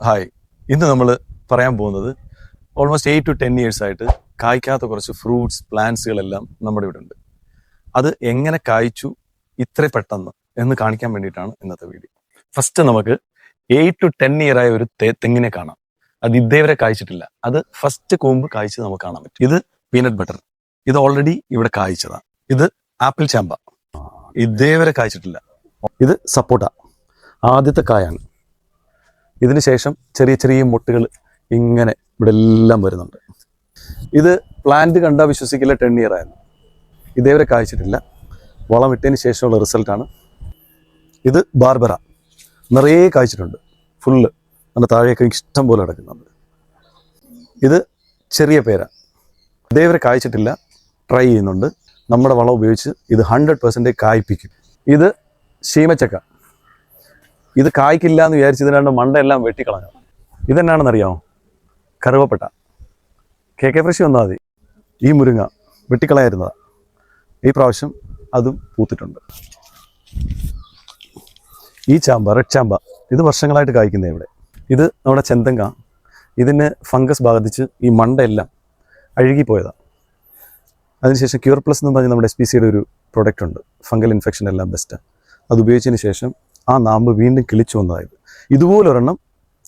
Hi, ഇന്ന് നമ്മൾ പറയാൻ പോകുന്നത് ഓൾമോസ്റ്റ് 8 to 10 years ആയിട്ട് കായ്ക്കാത്ത കുറച്ച് ഫ്രൂട്ട്സ് പ്ലാന്റ്സുകളെല്ലാം നമ്മുടെ ഇവിടെ ഉണ്ട്. അത് എങ്ങനെ കായ്ച്ചു ഇത്ര പെട്ടെന്ന് എന്ന് കാണിക്കാൻ വേണ്ടിയിട്ടാണ് ഇന്നത്തെ വീഡിയോ. ഫസ്റ്റ് നമുക്ക് 8 to 10 year ആയ ഒരു തെങ്ങിനെ കാണാം. അത് ഇതേവരെ കായ്ച്ചിട്ടില്ല. അത് ഫസ്റ്റ് കൂമ്പ് കായ്ച്ച് നമുക്ക് കാണാൻ പറ്റും. ഇത് പീനട്ട് ബട്ടർ. ഇത് ഓൾറെഡി ഇവിടെ കായ്ച്ചതാണ്. ഇത് ആപ്പിൾ ചാമ്പ. ഇതേവരെ കായ്ച്ചിട്ടില്ല. ഇത് സപ്പോട്ട. ആദ്യത്തെ കായാണ്. ഇതിന് ശേഷം ചെറിയ ചെറിയ മുട്ടുകൾ ഇങ്ങനെ ഇവിടെ എല്ലാം വരുന്നുണ്ട്. ഇത് പ്ലാന്റ് കണ്ടാൽ വിശ്വസിക്കില്ല, 10 year ആയിരുന്നു. ഇതേവരെ കായ്ച്ചിട്ടില്ല. വളം ഇട്ടതിന് ശേഷമുള്ള റിസൾട്ടാണ്. ഇത് ബാർബറ. നിറയെ കായ്ച്ചിട്ടുണ്ട്. ഫുള്ള് അതിൻ്റെ താഴെയൊക്കെ ഇഷ്ടം പോലെ കിടക്കുന്നുണ്ട്. ഇത് ചെറിയ പേര. ഇതേവരെ കായ്ച്ചിട്ടില്ല. ട്രൈ ചെയ്യുന്നുണ്ട്. നമ്മുടെ വളം ഉപയോഗിച്ച് ഇത് 100% കായ്പ്പിക്കും. ഇത് ശീമച്ചക്ക. ഇത് കായ്ക്കില്ല എന്ന് വിചാരിച്ചതിനാണ്ട് മണ്ടയെല്ലാം വെട്ടിക്കളഞ്ഞു. ഇതെന്നാണെന്നറിയാമോ? കറുവപ്പട്ട. KK ഫ്രഷ് വന്നാൽ മതി. ഈ മുരിങ്ങ വെട്ടിക്കളയായിരുന്നതാണ്. ഈ പ്രാവശ്യം അതും പൂത്തിട്ടുണ്ട്. ഈ ചാമ്പ, റെഡ് ചാമ്പ, ഇത് വർഷങ്ങളായിട്ട് കായ്ക്കുന്നത് ഇവിടെ. ഇത് നമ്മുടെ ചെന്തങ്ക. ഇതിന് ഫംഗസ് ബാധിച്ച് ഈ മണ്ടയെല്ലാം അഴുകിപ്പോയതാണ്. അതിനുശേഷം ക്യൂർ പ്ലസ് എന്ന് പറഞ്ഞ് നമ്മുടെ SPCയുടെ ഒരു പ്രൊഡക്റ്റ് ഉണ്ട്. ഫംഗൽ ഇൻഫെക്ഷൻ എല്ലാം ബെസ്റ്റാണ്. അത് ഉപയോഗിച്ചതിന് ശേഷം ആ നാമ്പ് വീണ്ടും കിളിച്ചു വന്നതായത്. ഇതുപോലൊരെണ്ണം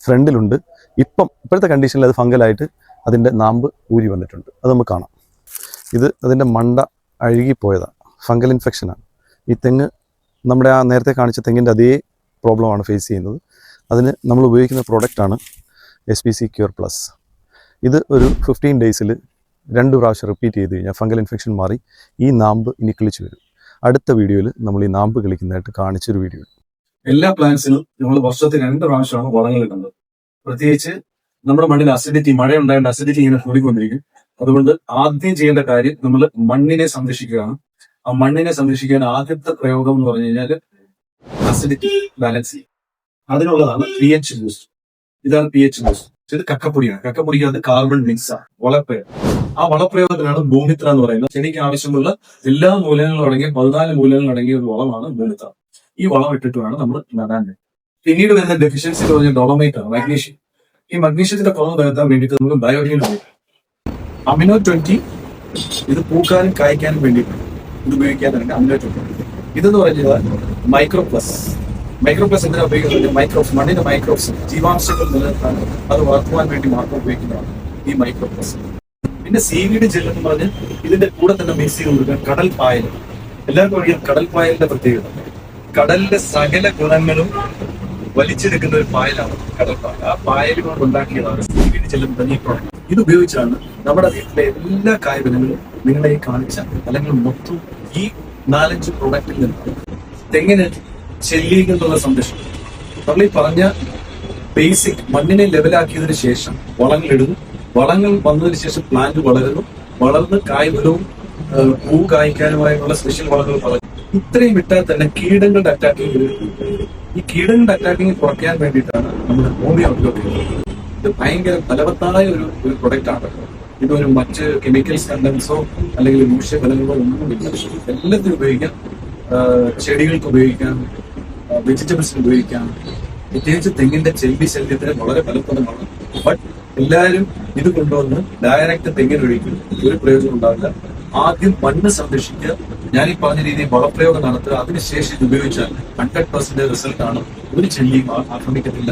ഫ്രണ്ടിലുണ്ട്. ഇപ്പോഴത്തെ കണ്ടീഷനിൽ അത് ഫംഗലായിട്ട് അതിൻ്റെ നാമ്പ് ഊരി വന്നിട്ടുണ്ട്. അത് നമുക്ക് കാണാം. ഇത് അതിൻ്റെ മണ്ട അഴുകിപ്പോയതാണ്. ഫംഗൽ ഇൻഫെക്ഷനാണ്. ഈ തെങ്ങ് നമ്മുടെ ആ നേരത്തെ കാണിച്ച തെങ്ങിൻ്റെ അതേ പ്രോബ്ലമാണ് ഫേസ് ചെയ്യുന്നത്. അതിന് നമ്മൾ ഉപയോഗിക്കുന്ന പ്രോഡക്റ്റാണ് SPC ക്യൂർ പ്ലസ്. ഇത് ഒരു 15 days 2 പ്രാവശ്യം റിപ്പീറ്റ് ചെയ്ത് കഴിഞ്ഞാൽ ഫംഗൽ ഇൻഫെക്ഷൻ മാറി ഈ നാമ്പ് ഇനി കിളിച്ചു വരും. അടുത്ത വീഡിയോയിൽ നമ്മൾ ഈ നാമ്പ് കളിക്കുന്നതായിട്ട് കാണിച്ചൊരു വീഡിയോ. എല്ലാ പ്ലാന്റ്സിനും നമ്മൾ വർഷത്തിൽ 2 പ്രാവശ്യമാണ് വളങ്ങൾ ഇടുന്നത്. പ്രത്യേകിച്ച് നമ്മുടെ മണ്ണിൽ അസിഡിറ്റി, മഴ ഉണ്ടായതുകൊണ്ട് അസിഡിറ്റി ഇങ്ങനെ കൂടിക്കൊണ്ടിരിക്കും. അതുകൊണ്ട് ആദ്യം ചെയ്യേണ്ട കാര്യം നമ്മൾ മണ്ണിനെ സംരക്ഷിക്കുകയാണ്. ആ മണ്ണിനെ സംരക്ഷിക്കാൻ ആദ്യത്തെ പ്രയോഗം എന്ന് പറഞ്ഞു കഴിഞ്ഞാൽ അസിഡിറ്റി ബാലൻസ് ചെയ്യും. അതിനുള്ളതാണ് pH ബൂസ്റ്റ്. ഇതാണ് pH ബൂസ്റ്റ്. ഇത് കക്കപ്പൊടിയാണ്. കക്കപ്പൊടിക്കകത്ത് കാർബൺ മിക്സ് ആണ്. വളപ്രയോഗം. ആ വളപ്രയോഗത്തിനാണ് ഭൂമിത്ര എന്ന് പറയുന്നത്. ചെടിക്ക് ആവശ്യമുള്ള എല്ലാ മൂലകങ്ങളും അടങ്ങിയ 14 മൂലകങ്ങൾ അടങ്ങിയ ഒരു വളമാണ് ഭൂമിത്ര. ഈ വളം ഇട്ടിട്ട് വേണം നമ്മൾ നടാൻ. പിന്നീട് വരുന്ന ഡെഫിഷ്യൻസി എന്ന് പറഞ്ഞാൽ ഡോളമൈറ്റ് ആണ്, മഗ്നീഷ്യം. ഈ മഗ്നീഷ്യത്തിന്റെ കുറവ് നികത്താൻ വേണ്ടിയിട്ട് നമുക്ക് ബയോഡിൻ ഉപയോഗിക്കാം. അമിനോ 20 ഇത് പൂക്കാനും കായ്ക്കാനും വേണ്ടിയിട്ട് ഇത് ഉപയോഗിക്കാനാണ് അമിനോ 20. ഇതെന്ന് പറഞ്ഞാൽ മൈക്രോ പ്ലസ്. മൈക്രോ പ്ലസ് എന്തിനാ ഉപയോഗിക്കുന്നത്? മൈക്രോബ്സ്, മണ്ണിന്റെ മൈക്രോബ്സ്, ജീവാംശങ്ങൾ നിലനിർത്താൻ അത് വളർത്തുവാൻ വേണ്ടി മാത്രം ഉപയോഗിക്കുന്നതാണ് ഈ മൈക്രോ പ്ലസ്. പിന്നെ സീവീഡ് ജെൽ എന്ന് പറഞ്ഞ് ഇതിന്റെ കൂടെ തന്നെ മിക്സ് ചെയ്ത് കൊടുക്കുക കടൽ പായൽ. എല്ലാവർക്കും അറിയാം കടൽ പായലിന്റെ പ്രത്യേകത. കടലിന്റെ സകല ഗുണങ്ങളും വലിച്ചെടുക്കുന്ന ഒരു പായലാണ് കടൽ പായൽ. ആ പായൽ കൊണ്ട് ഉണ്ടാക്കിയതാണ് സീവീഡ് ജെൽ എന്ന് പറഞ്ഞ ഈ പ്രോഡക്റ്റ്. ഇത് ഉപയോഗിച്ചാണ് നമ്മുടെ വീട്ടിലെ എല്ലാ കായ്ഫലങ്ങളും നിങ്ങളെ ഈ കാണിച്ച അല്ലെങ്കിൽ മൊത്തം ഈ 4-5 പ്രോഡക്റ്റിൽ നിന്ന് തെങ്ങിന് ചെല്ലികളുള്ള സംരക്ഷണം. നമ്മൾ ഈ പറഞ്ഞ ബേസിക് മണ്ണിനെ ലെവലാക്കിയതിനു ശേഷം വളങ്ങൾ ഇടുന്നു. വളങ്ങൾ വന്നതിന് ശേഷം പ്ലാന്റ് വളരുന്നു. വളർന്ന് കായ്ഫലവും പൂ കായ്ക്കാനുമായുള്ള സ്പെഷ്യൽ വളങ്ങൾ പറഞ്ഞു. ഇത്രയും വിട്ടാൽ തന്നെ കീടങ്ങളുടെ അറ്റാക്കിങ്. ഈ കീടങ്ങളുടെ അറ്റാക്കിങ് കുറയ്ക്കാൻ വേണ്ടിയിട്ടാണ് നമ്മൾ ഹോമിയോ ഉപയോഗിക്കുന്നത്. ഇത് ഭയങ്കര ഫലവത്തായ ഒരു പ്രൊഡക്റ്റ് ആണ്. ഇതൊരു മറ്റ് കെമിക്കൽസ് കണ്ടൻസോ അല്ലെങ്കിൽ ദൂഷ്യഫലങ്ങളോ ഒന്നുമില്ല. എല്ലാത്തിനും ഉപയോഗിക്കാം. ചെടികൾക്ക് ഉപയോഗിക്കാം, വെജിറ്റബിൾസിന് ഉപയോഗിക്കാം. പ്രത്യേകിച്ച് തെങ്ങിന്റെ ചെല്ലി ശല്യത്തിന് വളരെ ഫലപ്രദമാണ്. ബട്ട് എല്ലാവരും ഇത് കൊണ്ടുവന്ന് ഡയറക്റ്റ് തെങ്ങിനൊഴിക്കും ഒരു പ്രയോജനം ഉണ്ടാവില്ല. ആദ്യം മണ്ണ് സംരക്ഷിക്കുക. ഞാൻ ഈ പറഞ്ഞ രീതിയിൽ വളപ്രയോഗം നടത്തുക. അതിനുശേഷം ഇത് ഉപയോഗിച്ചാൽ 100% റിസൾട്ട് ആണ്. ഒരു ചെല്ലിയും ആക്രമിക്കത്തില്ല.